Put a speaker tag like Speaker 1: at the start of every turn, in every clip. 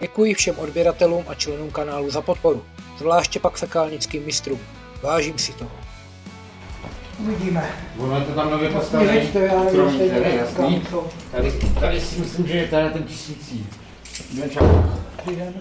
Speaker 1: Děkuji všem odběratelům a členům kanálu za podporu, zvláště pak fekálnickým mistrům. Vážím si toho. Uvidíme.
Speaker 2: Ono je to tam nově postavené. Jasný. Tady si myslím, že je tady ten tisící.
Speaker 1: Dobrý den.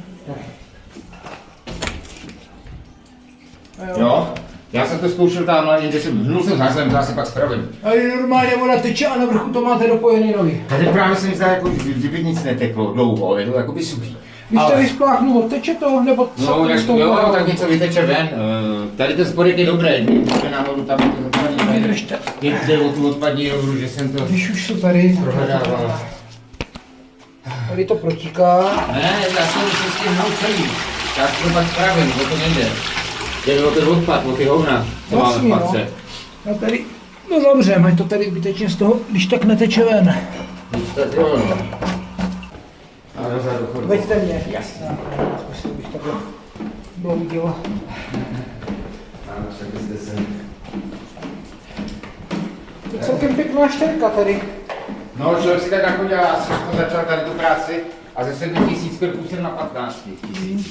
Speaker 2: Jo? Já jsem to zkoušel tam, ale někde jsem hnul jsem zásadem, já si pak spravím.
Speaker 1: Tady normálně voda teče a na vrchu to máte dopojený nohy.
Speaker 2: Tady právě se mi zdá, jako, kdyby nic neteklo dlouho, je to jakoby suchý.
Speaker 1: Když tady spláchnu, odteče to, nebo
Speaker 2: no, jo, tak něco vyteče ven. Tady ten spodek je dobrý, když náhodou tam je to odpadní.
Speaker 1: Vydržte.
Speaker 2: Jde o tu odpadní rovru, že jsem to
Speaker 1: Když už to tady
Speaker 2: prohledával.
Speaker 1: Tady to protíká.
Speaker 2: Ne, já jsem si s tím hnul celý. Já si to pak spravím, o to nejde. Jde o ten odpad, o ty hovna, co máme v patře.
Speaker 1: No tady, no dobře, ať to tady vytečně z toho, když tak neteče ven.
Speaker 2: Když tak jo, no. A dozadu chodu.
Speaker 1: Veďte mě.
Speaker 2: Jasně.
Speaker 1: Zkusil bych takhle bloudil.
Speaker 2: Ano, tak zde jsem.
Speaker 1: To je celkem pěkná štěrka tady.
Speaker 2: No, člověk si tak jako dělá, já jsem začal tady tu práci a ze 7 000 krků jsem na 15 000.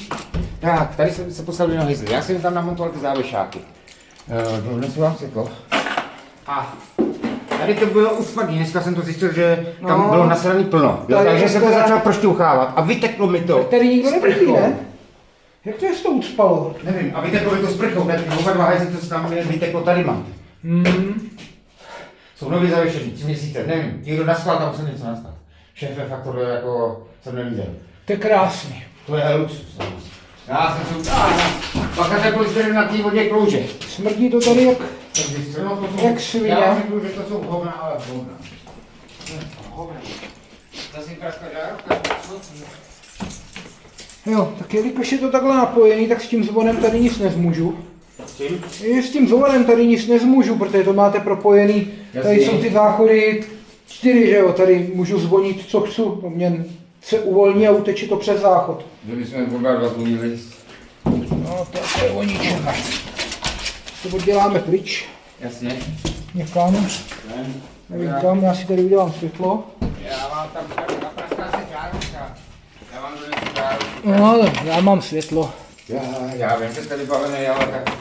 Speaker 2: Tak, tady jsem se postavil na hizli. Já jsem tam namontoval ty závěšáky. Donesu vám světlo. A tady to bylo uspadní, dneska jsem to zjistil, že tam bylo nasraný plno. Takže jsem to začal prošťouchávat a vyteklo mi to.
Speaker 1: Tady nikdo nebydlí, ne? Jak to je s tou ucpalo?
Speaker 2: Nevím, a vyteklo mi to sprchou, tak oba dva hajzly, co se tam vyteklo, tady mám. Jsou nově zavěšený, 3 měsíce, nevím, někdo naschvál, tam musel něco nastat. Šéfe fakt tohle jako jsem neviděl.
Speaker 1: To je krásný.
Speaker 2: To je luxus. Já jsem se pak takhle jste na té vodě klouže.
Speaker 1: Smrdí to tady jak svině.
Speaker 2: Já řeknu, že to jsou hovna, ale hovna. Hovna. Zase praska žárovka.
Speaker 1: Jo, tak jelikož je to takhle napojený, tak s tím zvonem tady nic nezmůžu. S tím zvonem tady nic nezmůžu, protože to máte propojený. Tady jsou ty záchody 4, že jo, tady můžu zvonit, co chci. To mě se uvolní a uteče to přes záchod.
Speaker 2: Kdyby jsme oba dva zvonili.
Speaker 1: No, to je o ničem. To odděláme pryč.
Speaker 2: Jasně.
Speaker 1: Někam. Nevím kam, já si tady udělám světlo.
Speaker 2: Já mám tam napraská se žárovka. Já mám donesu žárovku.
Speaker 1: No, já mám světlo.
Speaker 2: Já vím, že jste vybavený, ale tak...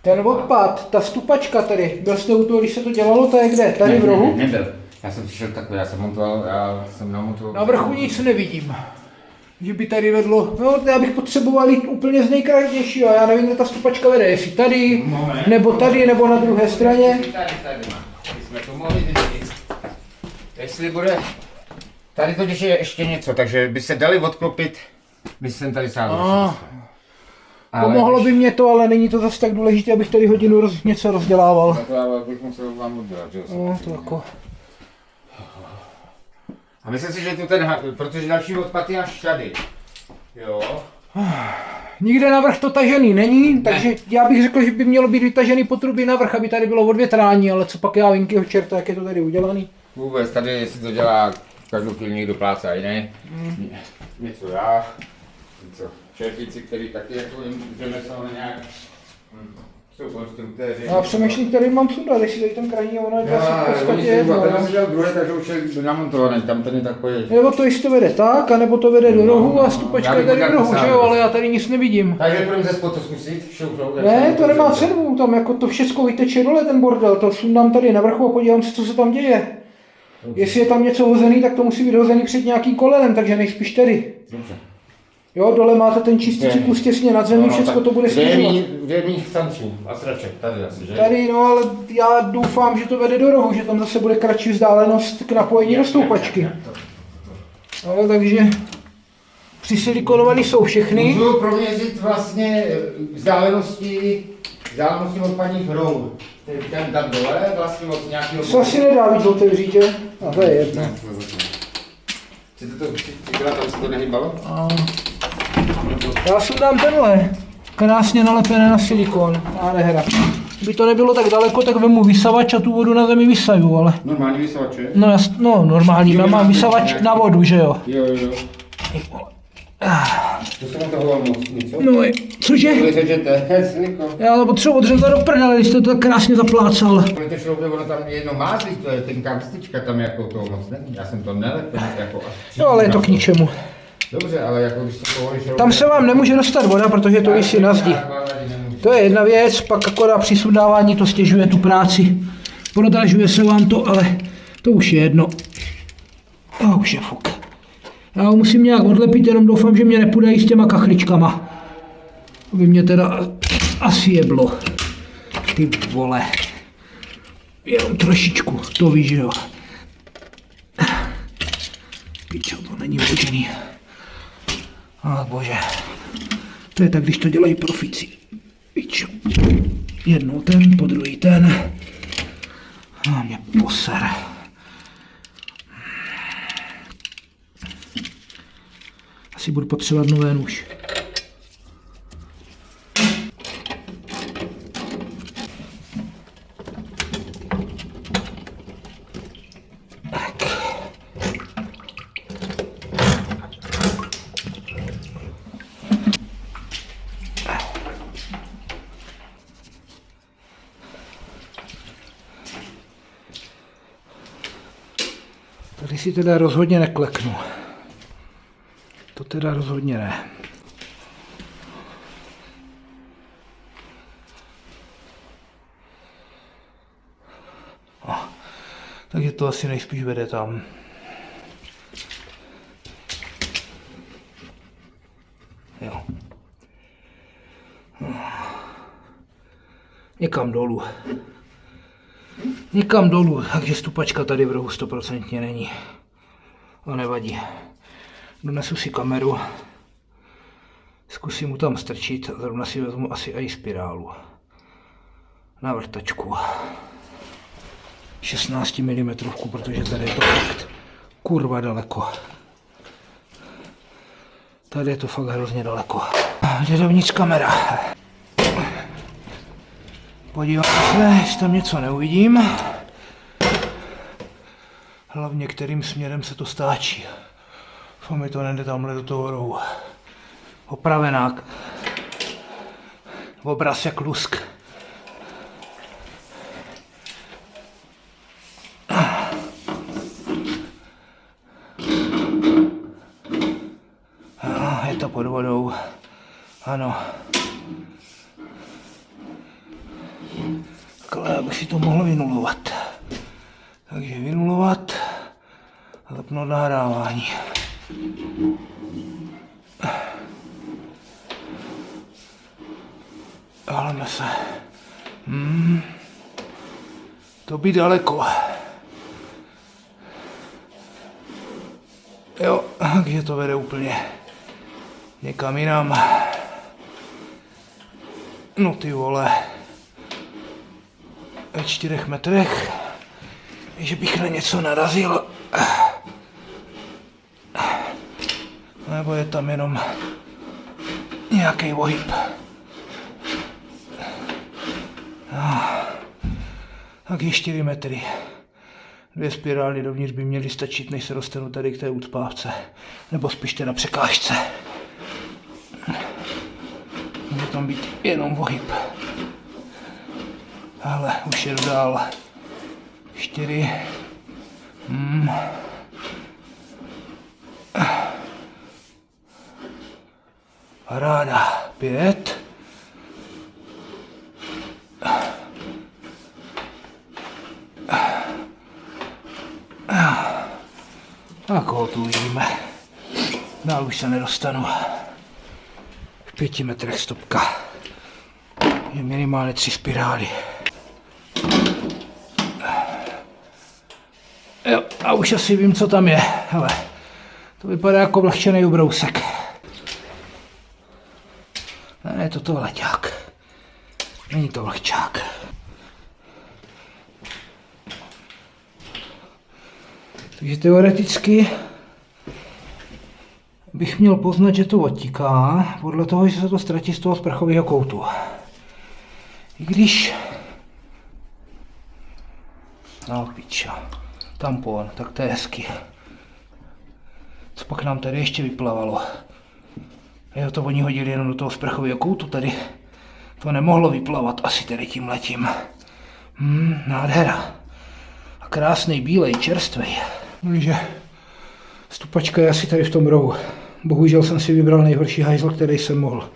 Speaker 1: Ten odpad, ta stupačka tady, byl jste u toho, když se to dělalo, to je kde? Tady v rohu?
Speaker 2: Nebyl. Já jsem přišel takhle, já jsem namontoval...
Speaker 1: Na vrchu nic nevidím. Že by tady vedlo, no já bych potřeboval jít úplně z nejkrajnějšího, já nevím, kde ta stupačka vede, jestli tady, nebo tady, nebo na druhé straně.
Speaker 2: Tady má. My jsme to mohli zjistit. Jestli bude... Tady totiž je ještě něco, takže by se dali odklopit, když jsem tady sám.
Speaker 1: Pomohlo by mě to, ale není to zase tak důležité, abych tady hodinu něco rozdělával.
Speaker 2: To já bych musel vám oddělat, že jo?
Speaker 1: No, to jako...
Speaker 2: A myslím si, že tu protože další odpad je až tady. Jo.
Speaker 1: Nikde navrch to tažený není, takže já bych řekl, že by mělo být vytažený potrubí navrch, aby tady bylo odvětrání, ale co pak já vinkyho čerta, jak je to tady udělaný.
Speaker 2: Vůbec, tady si to dělá každou chvíli někdo pláce, a jiný. Něco já, něco šéfici, který taky jako jim řemeslné nějak jsou konstruktéři.
Speaker 1: Já přemýšlím, který mám sundat, jestli tady ten krajní, ono je asi v podstatě jedno.
Speaker 2: Tady jsem dělal druhé, takže už je namontovaný, tam ten je takový.
Speaker 1: Nebo to jestli to vede tak, anebo to vede do rohu a stupačka je tady v rohu, že jo, ale já tady nic nevidím.
Speaker 2: Takže budeme ze spod to zkusit, šoufnout.
Speaker 1: Ne, to nemá cenu, tam jako to všechno vyteče dole ten bordel, to sundám tady na vrchu a podívám se, co se tam děje. Jestli je tam něco hozený, tak to musí být hozený před nějakým kolenem, takže nejspíš tady.
Speaker 2: Dobře.
Speaker 1: Jo, dole máte ten čistý cyklus těsně nad zemí, všechno to bude snižovat.
Speaker 2: Kde je mých stanců a sraček? Tady asi, že?
Speaker 1: Tady, no, ale já doufám, že to vede do rohu, že tam zase bude kratší vzdálenost k napojení do stoupačky. No, takže přisilikonovaný jsou všechny.
Speaker 2: Můžu proměřit vlastně vzdálenosti odpadních rohů. Ten tam dole, vlastně od nějakého...
Speaker 1: To asi nedá víc otevřít, že? A to je jedno.
Speaker 2: Chcete to dělat, aby se to nehybalo?
Speaker 1: Já si dám tenhle. Krásně nalepené na silikon. Nádhera. Kdyby to nebylo tak daleko, tak vemu vysavač a tu vodu na zemi vysaju, ale...
Speaker 2: Normální vysavač, je?
Speaker 1: No, no normální, já mám vysavač na vodu, že jo?
Speaker 2: Jo. To se mu toho moc něco?
Speaker 1: No, cože?
Speaker 2: Vy řežete, sliko.
Speaker 1: Já to potřebuji odřezat do prdele, když jste to tak krásně zaplácal.
Speaker 2: To šroubě, ono tam jedno mázlí, to je tenká vrstička, tam jako toho moc není. Já jsem to nelepil, jako...
Speaker 1: Jo, ale je to k ničemu.
Speaker 2: Dobře, ale jako když se povolí šroubě...
Speaker 1: Tam se vám nemůže dostat voda, protože to visí na zdi. To je jedna věc, pak akorát při sundávání to stěžuje tu práci. Prodražuje se vám to, ale to už je jedno. A už je fuk. Já ho musím nějak odlepit, jenom doufám, že mě nepůjde i s těma kachličkama. To by mě teda asi jeblo. Ty vole. Jenom trošičku, to víš, že jo. Pičo, to není vložený. Ach bože. To je tak, když to dělají profici. Pičo. Jednou ten, po druhý ten. A mě poser. Asi budu potřebovat nové nůž. Tady si teda rozhodně nekleknu. To teda rozhodně ne. Takže to asi nejspíš vede tam. Jo. Někam dolů. Někam dolů, takže stupačka tady v rohu 100% není. To nevadí. Donesu si kameru, zkusím mu tam strčit a zrovna si vezmu asi i spirálu. Na vrtačku. 16 mm, protože tady je to fakt kurva daleko. Tady je to fakt hrozně daleko. Jde dovnitř kamera. Podívám se, jestli tam něco neuvidím. Hlavně kterým směrem se to stáčí. Mi to nejde tamhle do toho rohu. Opravenák. Obraz jak lusk. Je to pod vodou. Ano. Ale abych si to mohl vynulovat. Takže vynulovat a zapnout nahrávání. Haleme se. To by daleko. Jo, takže to vede úplně někam jinam. No ty vole. Ve 4 metrech. Že bych na něco narazil. Nebo je tam jenom nějaký ohyb. Tak je 4 metry. 2 spirály dovnitř by měly stačit, než se dostanu tady k té ucpávce. Nebo spíš na překážce. Může tam být jenom ohyb. Ale už jedu dál. 4. Paráda. 5. Tak ho tu uvidíme. Dál už se nedostanu. V 5 metrech stopka. Je minimálně 3 spirály. Jo, a už asi vím, co tam je. Hele, to vypadá jako vlhčený ubrousek. Ne, je to toaleťák. Není to vlhčák. Takže teoreticky bych měl poznat, že to odtíká, podle toho, že se to ztratí z toho sprchového koutu. I když... No piča, tampon, tak to je hezky. Co pak nám tady ještě vyplavalo? Jo, to oni hodili jenom do toho sprchového koutu tady. To nemohlo vyplavat asi tady tím letím. Nádhera. A krásný, bílej, čerstvý. Takže stupačka je asi tady v tom rohu. Bohužel jsem si vybral nejhorší hajzl, který jsem mohl.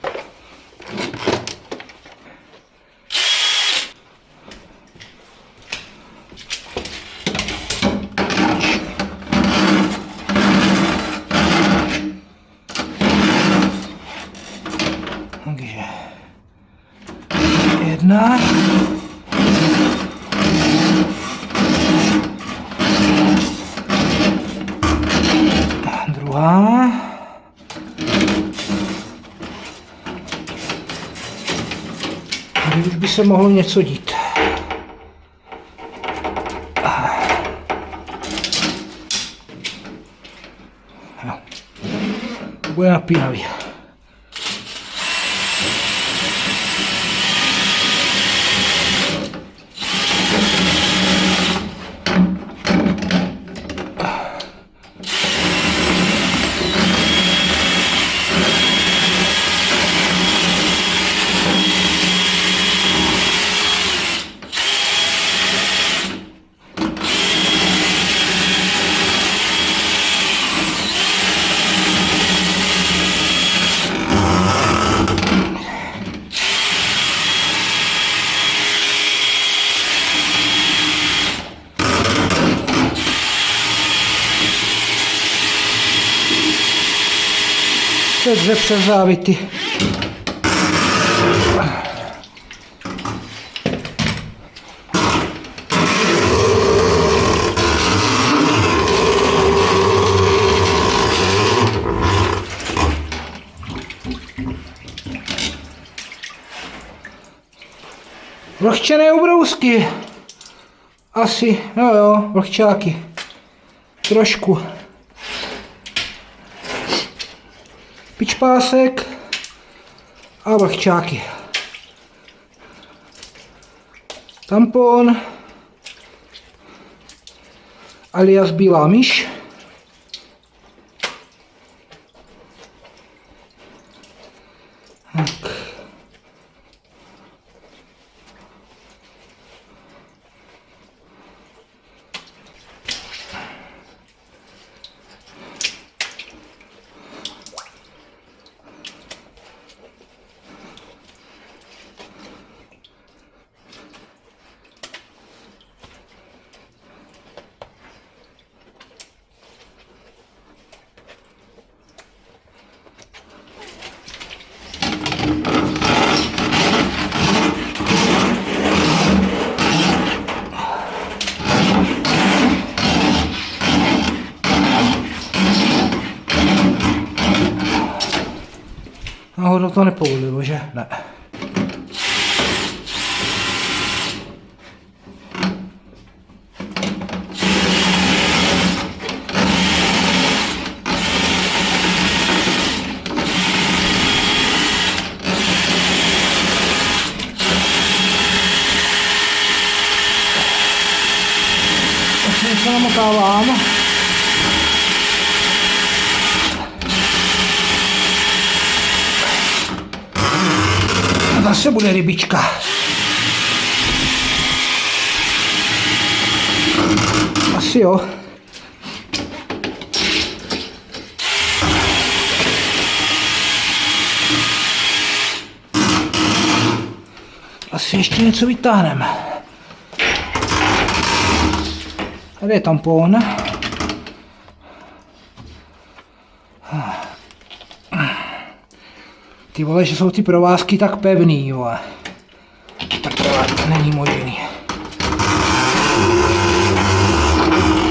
Speaker 1: Takže jedna. Druhá. Tady už by se mohlo něco dít. Jo. Bude napínavý. Dře přes závity. Vlhčené ubrousky. Asi, no jo, vlhčáky. Trošku. Pičpásek a vlhčáky. Tampon alias bílá myš. Tak. Náhodou to nepovolilo, že? Ne. Tak se namotávám. Zase bude rybička. Asi jo. Asi ještě něco vytáhneme. Tady je tampon. Ty vole, že jsou ty provázky tak pevný, jo. Tak to není možný.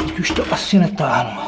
Speaker 1: Teď už to asi netáhnu.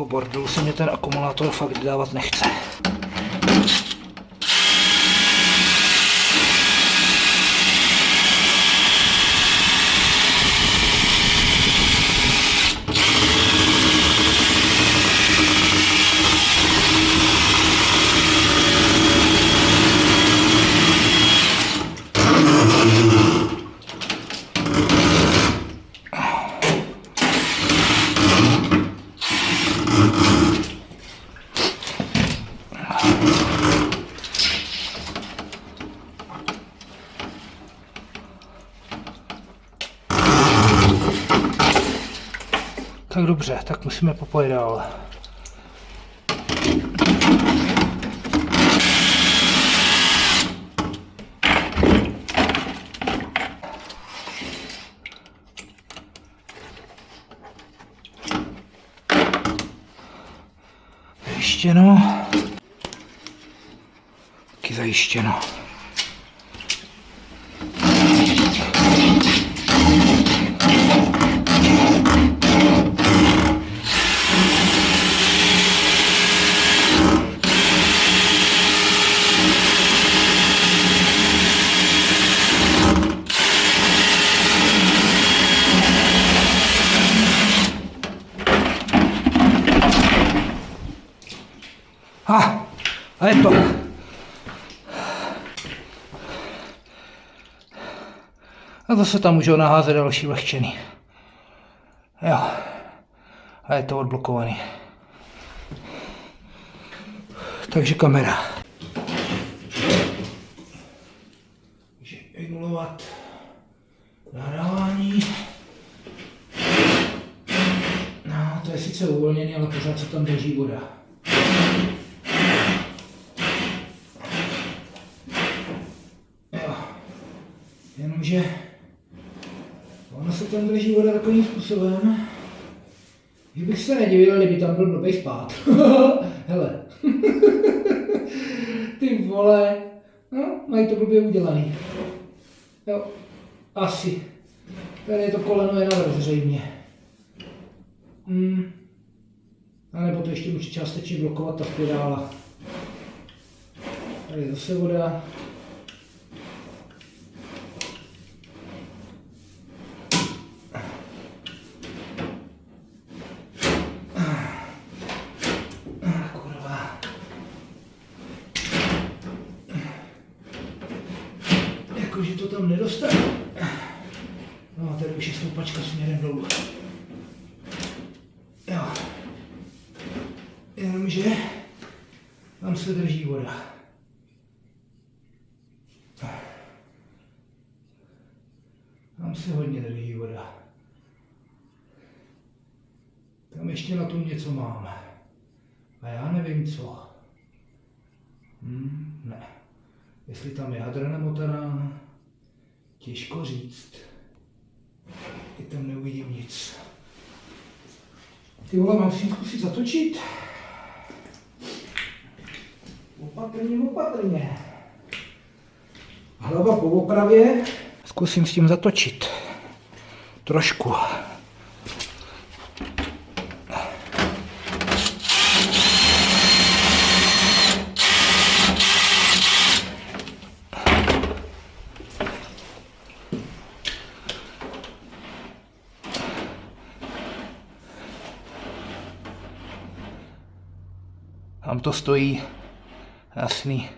Speaker 1: toho bordelu se mě ten akumulátor fakt dávat nechce. Tak dobře, tak musíme popojet dál. Zajištěno. Taky zajištěno. A je to. A zase tam můžou naházet další vlehčený. Jo. A je to odblokovaný. Takže kamera. Takže regulovat nahrávání. No, to je sice uvolněný, ale pořád se tam drží voda. Jenomže ono se tam drží voda takovým způsobem, že bych se nedivil, kdyby tam byl blbej spát. Hele. Ty vole. No, mají to blbě udělaný. Jo, asi. Tady je to koleno je navrch zřejmě. A nebo to ještě může částečně blokovat ta spirála. Tady je zase voda. Jakože to tam nedostane. No a tady už je stoupačka směrem dolů. Jo. Jenomže tam se drží voda. Tam se hodně drží voda. Tam ještě na tom něco mám. A já nevím co. Ne. Jestli tam je hadra namotaná, těžko říct. I tam neuvidím nic. Ty vole, mám si zkusit zatočit. Opatrně, opatrně. Hlava po opravě. Zkusím s tím zatočit. Trošku. Tam to stojí, jasný.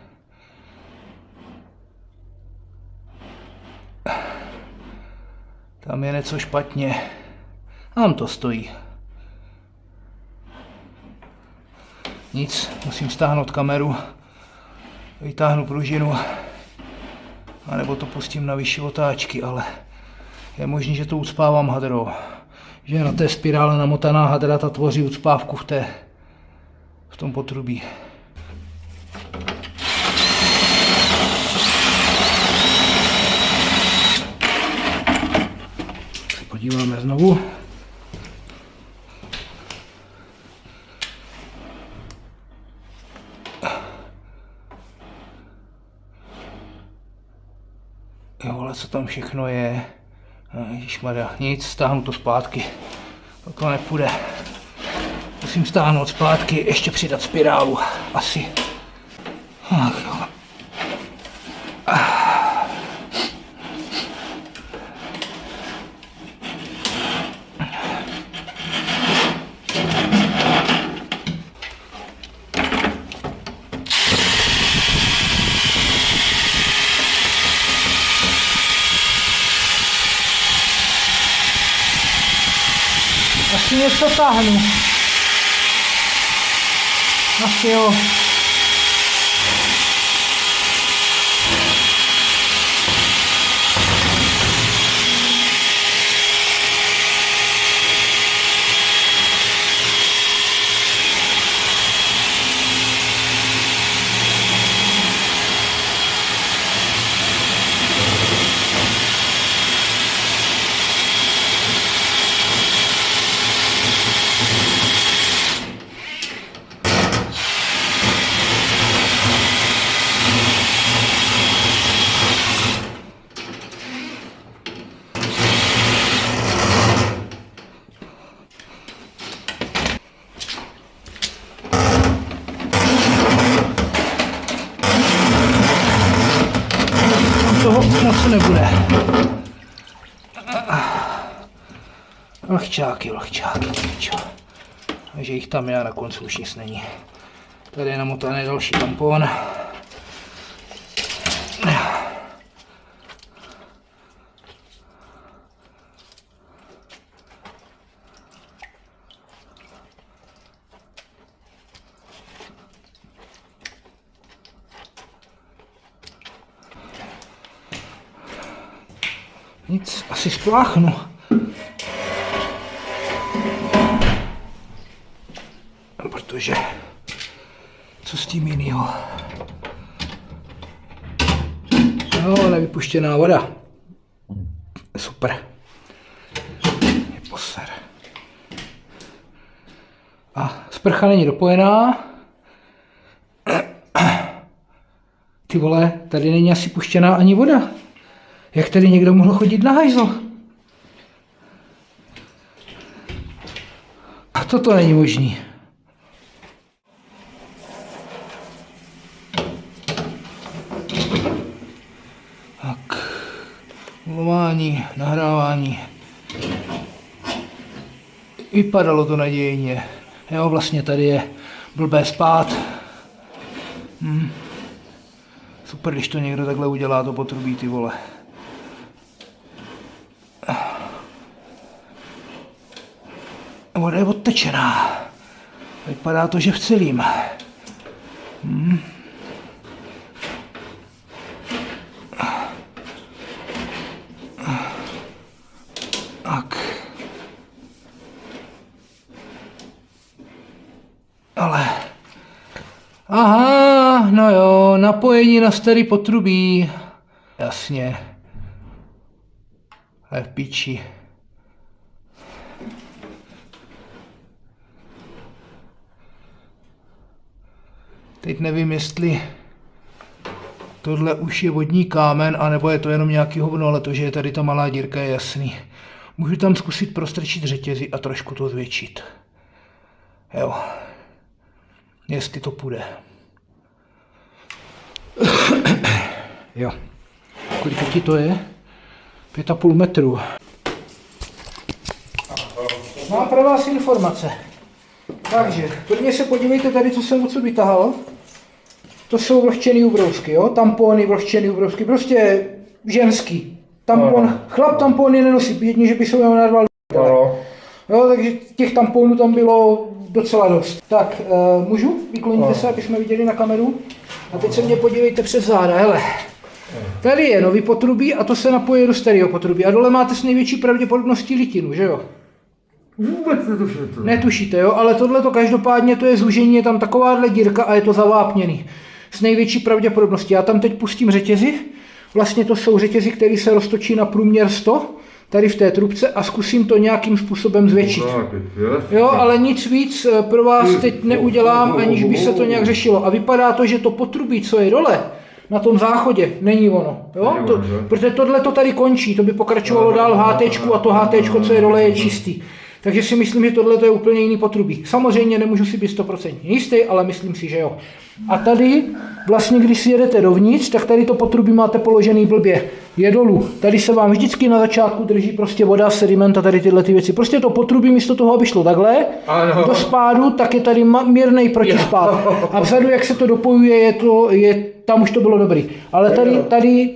Speaker 1: Tam je něco špatně. Tam to stojí. Nic, musím stáhnout kameru, vytáhnu pružinu, anebo to pustím na vyšší otáčky, ale je možný, že to ucpávám hadrou. Že na té spirále namotaná hadra ta tvoří ucpávku v tom potrubí. Se podíváme znovu. Jo, ale co tam všechno je? Ježišmarja, nic, stáhnu to zpátky. To nepůjde. Musím stáhnout zpátky, ještě přidat spirálu. Asi. Tak jo. Asi něco táhnu. Asi jo. Toho moc nebude. Lehčáky. Takže jich tam je a na konci už nic není. Tady je namotaný další tampon. Nic, asi spláchnu. Protože, co s tím jinýho? No, nevypuštěná voda. Super. Je poser. A sprcha není dopojená. Ty vole, tady není asi puštěná ani voda. Jak tady někdo mohl chodit na hajzl? A toto není možný. Tak. Mluvání, nahrávání. Vypadalo to nadějně. Jo, vlastně tady je blbé spát. Super, když to někdo takhle udělá, to potrubí, ty vole. Voda je odtečená. Vypadá to, že v celým. Tak. Ale. Aha, no jo, napojení na starý potrubí. Jasně. A je v píči. Teď nevím, jestli tohle už je vodní kámen, anebo je to jenom nějaký hovno, ale to, že je tady ta malá dírka, je jasný. Můžu tam zkusit prostrčit řetězy a trošku to zvětšit. Jo. Jestli to půjde. Jo. Kolik ti to je? 5,5 metru. Mám pro vás informace. Takže, prvně se podívejte tady, co jsem odsud vytahal. To jsou vlhčený ubrousky, jo? Tampony, vlhčený ubrousky, prostě ženský. Tampon, chlap tampony nenosí, jedině, že by se ho narval. Jo, takže těch tamponů tam bylo docela dost. Tak, můžu? Vykloníte se, aby jsme viděli na kameru. A teď se mě podívejte přes záda, hele. Tady je nový potrubí a to se napojí do starého potrubí. A dole máte s největší pravděpodobností litinu, že jo?
Speaker 3: Vůbec netušíte.
Speaker 1: Netušíte, jo, ale tohle každopádně to je zúžení, je tam takováhle dírka a je to zavápněný. S největší pravděpodobností. Já tam teď pustím řetězy. Vlastně to jsou řetězy, které se roztočí na průměr 100, tady v té trubce a zkusím to nějakým způsobem zvětšit. Jo, ale nic víc pro vás teď neudělám, aniž by se to nějak řešilo. A vypadá to, že to potrubí, co je dole, na tom záchodě, není ono. Jo? Protože tohle to tady končí, to by pokračovalo dál v HT a to HT, co je dole, je čistý. Takže si myslím, že tohle je úplně jiný potrubí. Samozřejmě nemůžu si být 100% jistý, ale myslím si, že jo. A tady vlastně, když si jedete dovnitř, tak tady to potrubí máte položený blbě. Je dolů. Tady se vám vždycky na začátku drží prostě voda, sediment a tady tyhle ty věci. Prostě to potrubí místo toho, aby šlo takhle do spádu, tak je tady mírnej protispád. A vzadu, jak se to dopojuje, tam už to bylo dobrý. Ale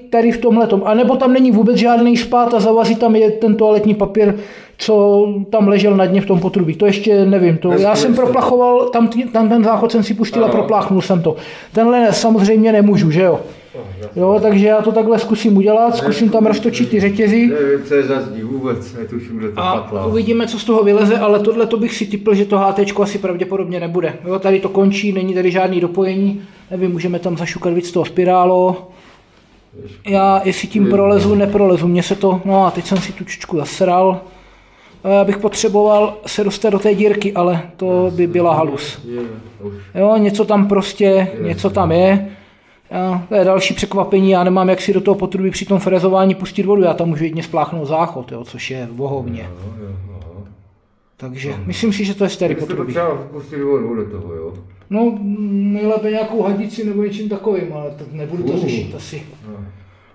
Speaker 1: tady v tomhletom. A nebo tam není vůbec žádný spád a zavazí tam je ten toaletní papír, co tam ležel na dně v tom potrubí. To ještě nevím. Já jsem proplachoval, tam ten záchod jsem si pustil a propláchnul jsem to. Tenhle samozřejmě nemůžu, že jo? Jo, takže já to takhle zkusím udělat, zkusím tam roztočit ty řetězy.
Speaker 3: Nevím, co je za zdí vůbec, netuším, kde to patla.
Speaker 1: A uvidíme, co z toho vyleze, ale tohle to bych si tipl, že to HT asi pravděpodobně nebude. Jo, tady to končí, není tady žádný dopojení, nevím, můžeme tam zašukat víc toho spirálo. Já, jestli tím prolezu, neprolezu, mně se to, no a teď jsem si tu čučku zasral. Já bych potřeboval se dostat do té dírky, ale to by byla halus. Jo, něco tam prostě, něco tam je. To je další překvapení, já nemám jak si do toho potrubí při tom frezování pustit vodu, já tam můžu jedině spláchnout záchod, jo, což je vohovně. Takže myslím si, že to je starý potrubí.
Speaker 3: Třeba pustit vodu do toho, jo?
Speaker 1: No, nejlépe nějakou hadici nebo něčím takovým, ale tak nebudu to řešit asi.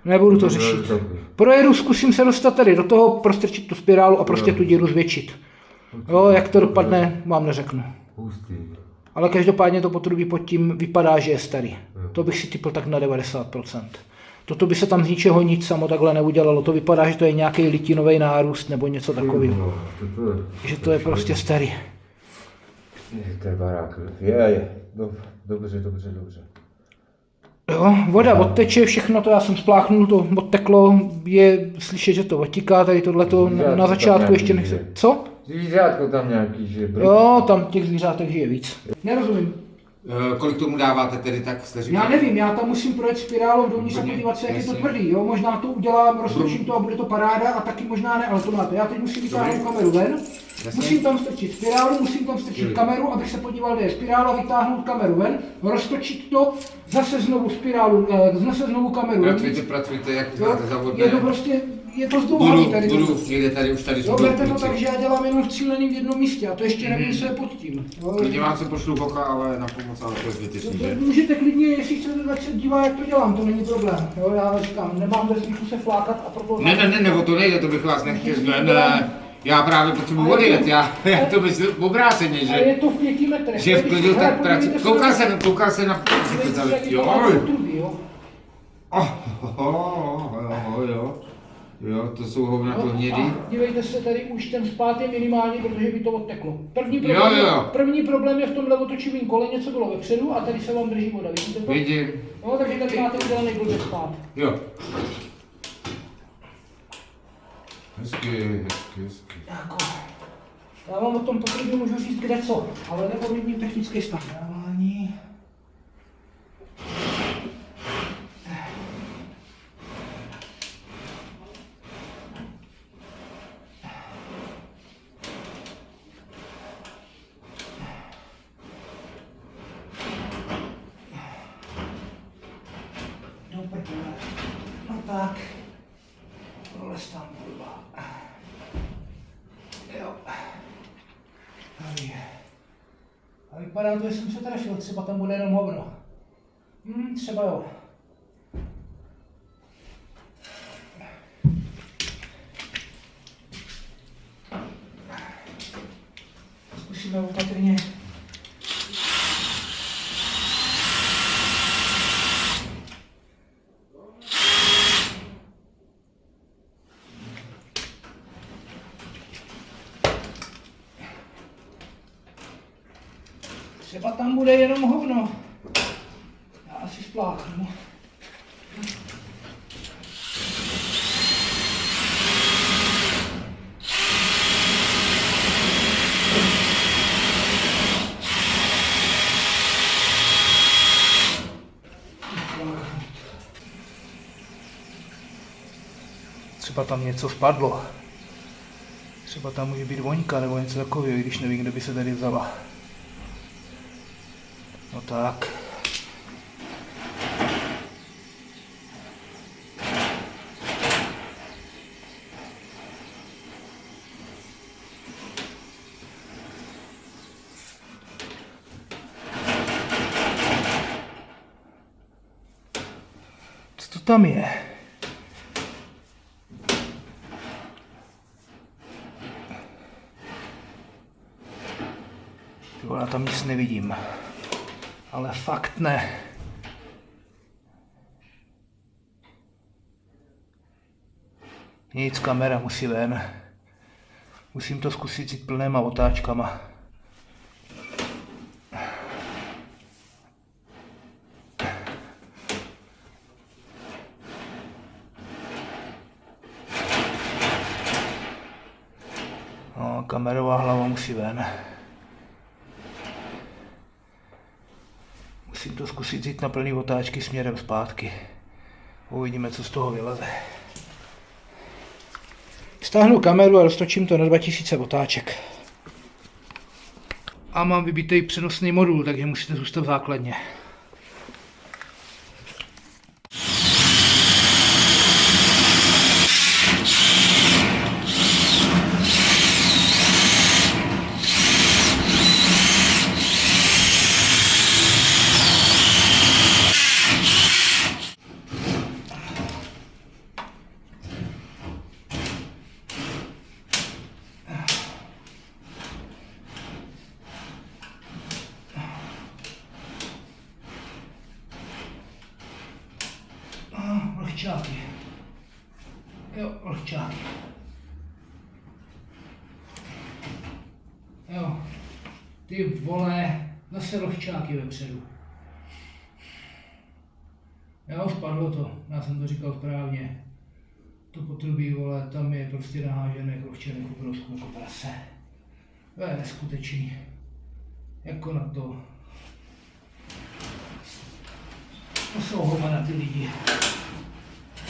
Speaker 1: Nebudu to řešit. Projedu, zkusím se dostat tady do toho, prostrčit tu spirálu a prostě tu díru zvětšit. Jo, jak to dopadne, vám neřeknu. Ale každopádně to potrubí pod tím vypadá, že je starý. To bych si typl tak na 90%. Toto by se tam z ničeho nic samo takhle neudělalo. To vypadá, že to je nějaký litinový nárůst nebo něco takového. Že to je prostě starý.
Speaker 3: To je barák. Je. Dobře.
Speaker 1: Jo, voda odteče, všechno to já jsem spláchnul, to odteklo, je slyšet, že to odtiká, tady tohleto na začátku ještě nechce. Co?
Speaker 3: Zvířátko tam nějaký, že?
Speaker 1: Jo, tam těch zvířátek žije víc. Nerozumím.
Speaker 2: Kolik tomu dáváte tedy, tak jste říkal?
Speaker 1: Já nevím, já tam musím projet spirálou dovnitř a podívat se, jak je to tvrdý, jo, možná to udělám, roztočím to a bude to paráda a taky možná ne, ale to máte. Já teď musím vytáhnout kameru ven, musím tam strčit spirálu, musím tam strčit kameru, abych se podíval, kde je spirála, vytáhnout kameru ven, roztočit to, zase znovu spirálu, zase znovu kameru.
Speaker 2: Pracujte, jak máte zavodné.
Speaker 1: Je to prostě, je to zdlouhavý tady.
Speaker 2: Budu, někde tady už tady
Speaker 1: Jo, berte to tak, že já dělám jenom vstřílený v jednom místě a to ještě nevím, co je pod tím.
Speaker 2: Klidně vám se pošlu boka, ale na pomoc, ale to je zbytečný, že?
Speaker 1: Můžete klidně, jestli chcete, tak se dívá, jak to dělám, to není problém. Jo, já říkám, nemám ve zvyku se flákat a proto...
Speaker 2: Ne, o to nejde, to bych vás nechtěl, ne. Já právě potřebuji odjet, já to myslím obráceně, že...
Speaker 1: A je to v 5 metrech.
Speaker 2: Že v klidu tak pracuji. Koukal se na... Jo, to jsou hovna to hnědý.
Speaker 1: Dívejte se, tady už ten spát je minimální, protože by to odteklo.
Speaker 2: Jo.
Speaker 1: První problém je v tomhle otočivém kole, něco bylo vepředu a tady se vám drží voda, vidíte to?
Speaker 2: Vidím.
Speaker 1: No, takže tady máte udělaný blbě spát.
Speaker 2: Jo. Hezky.
Speaker 1: Jako, já vám o tom potrubí můžu říct kde co, ale nepovlivním technický stav. Dávání. No tak, prolez tam kurva. Jo. Tady. A vypadá to, že jsem se trefil, třeba tam bude jenom hovno. Třeba jo. Zkusíme opatrně. Třeba tam bude jenom hovno. Já asi spláchnu. Třeba tam něco spadlo. Třeba tam může být voňka nebo něco takového, když nevím, kde by se tady vzala. No tak. tam je? Ty vole, já tam nic nevidím. Ale fakt ne. Nic, kamera musí ven. Musím to zkusit jít plnýma otáčkama. No, kamerová hlava musí ven. Musím to zkusit jít na plný otáčky směrem zpátky. Uvidíme, co z toho vyleze. Stáhnu kameru a roztočím to na 2000 otáček. A mám vybitý přenosný modul, takže musíte zůstat v základně. Lehčáky. Jo, lehčáky. Jo, ty vole, zase lehčáky vepředu. Jo, spadlo to, já jsem to říkal správně. To potrubí, vole, tam je prostě nahážené krovčené obrovskou jako prase. To je neskutečný. Jako na to. To jsou hovada ty lidi.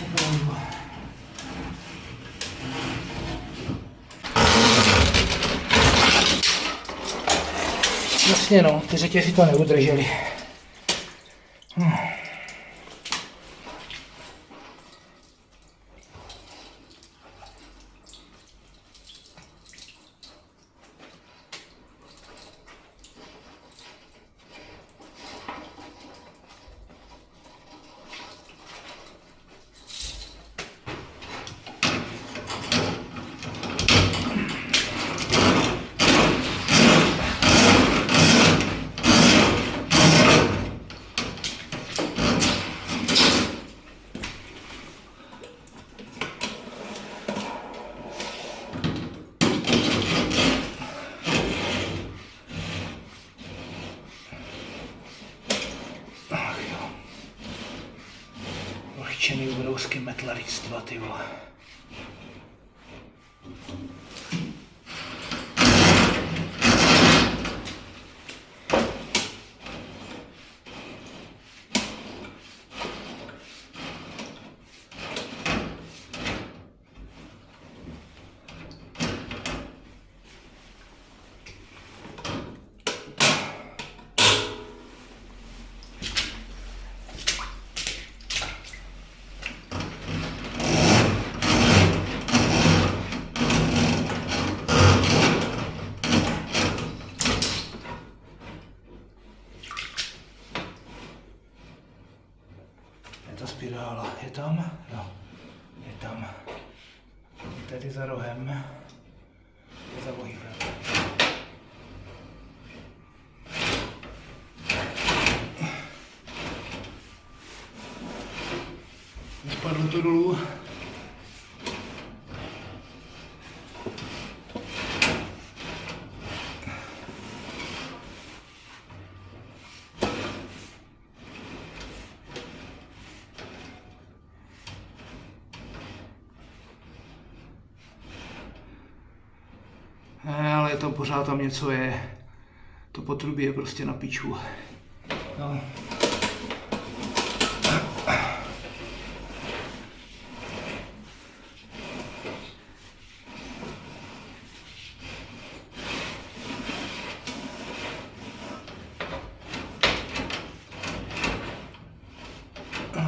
Speaker 1: Opravdu. Jasně no, ty řetězy to neudrželi. Lehčený obrovský metlarictva, ty vole. Je to spirála, je tam? Jo, je tam. Tady za rohem. Je za vohýbem. Spadlo to dolů. Ale to pořád tam něco je. To potrubí je prostě na piču. No.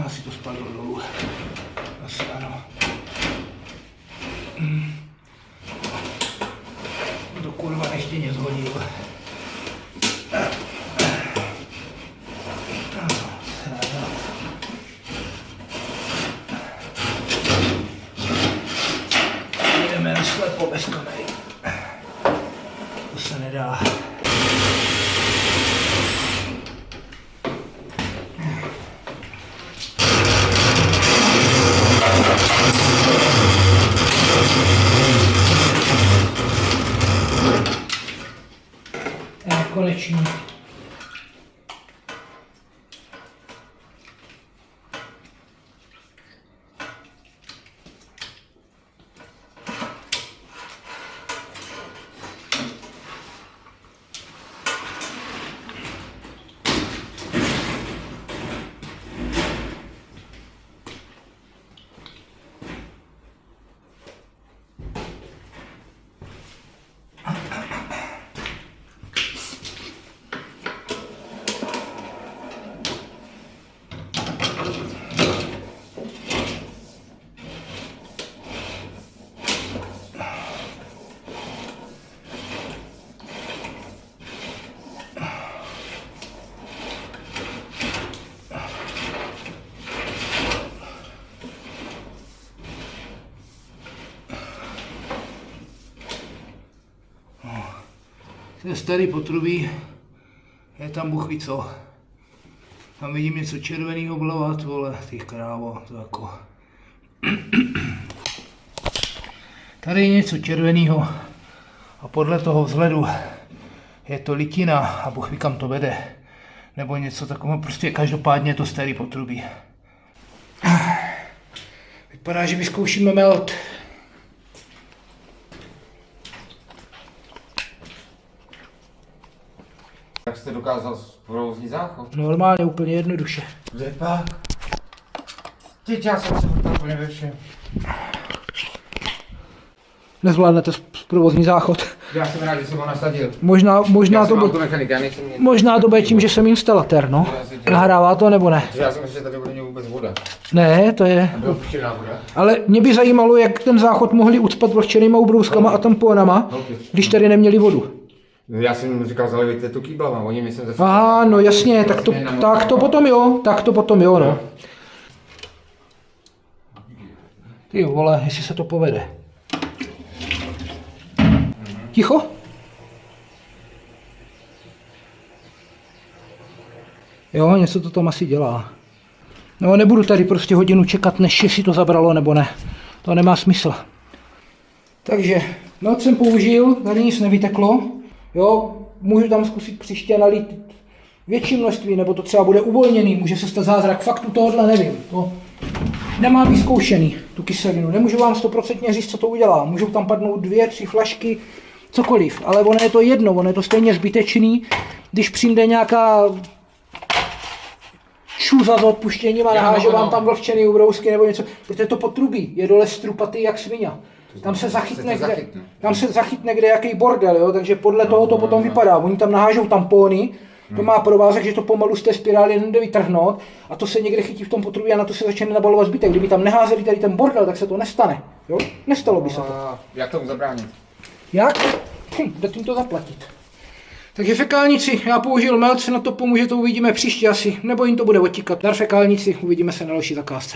Speaker 1: Asi to spadlo dolů. Asi ano. To kurva ještě mě zhodil. teplo bez kamery. To se nedá. Konečně. To je starý potrubí, je tam Bůh ví co. Tam vidím něco červeného blavat, vole, ty krávo, to jako. Tady je něco červeného a podle toho vzhledu je to litina a Bůh ví kam to vede. Nebo něco takového, prostě každopádně je to starý potrubí. Vypadá, že vyzkoušíme melt.
Speaker 2: Jak jste dokázal provozní záchod?
Speaker 1: Normálně, úplně jednoduše.
Speaker 2: Kde pak? Teď já jsem se vrtal úplně ve všem.
Speaker 1: Nezvládnete provozní záchod.
Speaker 2: Já jsem rád, že jsem ho nasadil.
Speaker 1: Možná to
Speaker 2: automechanik, já nejsem nic.
Speaker 1: možná to bude tím, že jsem instalatér, no. Nahrává to nebo ne?
Speaker 2: Já jsem myslel, že tady bude vůbec voda.
Speaker 1: Ne, to je...
Speaker 2: Byla puštěná voda.
Speaker 1: Ale mě by zajímalo, jak ten záchod mohli ucpat vlhčenýma ubrouskama a tamponama, když tady neměli vodu.
Speaker 2: Já jsem říkal, zalejte tu kýblama, oni mi jsem zase...
Speaker 1: Aha, no jasně, tak to potom jo, no. Ty vole, jestli se to povede. Ticho? Jo, něco to tam asi dělá. No, nebudu tady prostě hodinu čekat, než si to zabralo nebo ne. To nemá smysl. Takže, melt jsem použil, tady nic nevyteklo. Jo, můžu tam zkusit příště nalít větší množství, nebo to třeba bude uvolněný, může se stát zázrak. Fakt u tohohle nevím. To nemám vyzkoušený, tu kyselinu. Nemůžu vám 100% říct, co to udělá. Můžou tam padnout 2, 3 flašky, cokoliv. Ale ono je to jedno, ono je to stejně zbytečný, když přijde nějaká šuza s odpuštěním a naháže vám tam vlhčený ubrousky nebo něco, protože to potrubí, je dole strupatý jak svině. Tam se zachytne kde jaký bordel, jo? Takže podle toho to potom vypadá. Oni tam nahážou tampony, to má provázek, že to pomalu z té spirály nejde vytrhnout a to se někde chytí v tom potrubí a na to se začne nabalovat zbytek. Kdyby tam neházeli tady ten bordel, tak se to nestane. Jo? Nestalo by se to.
Speaker 2: Jak tomu zabránit?
Speaker 1: Jak? Jde tím to zaplatit. Takže fekálnici, já použil melt, na to pomůže, to uvidíme příště asi, nebo jim to bude otíkat. Dar fekálnici, uvidíme se na další zakázce.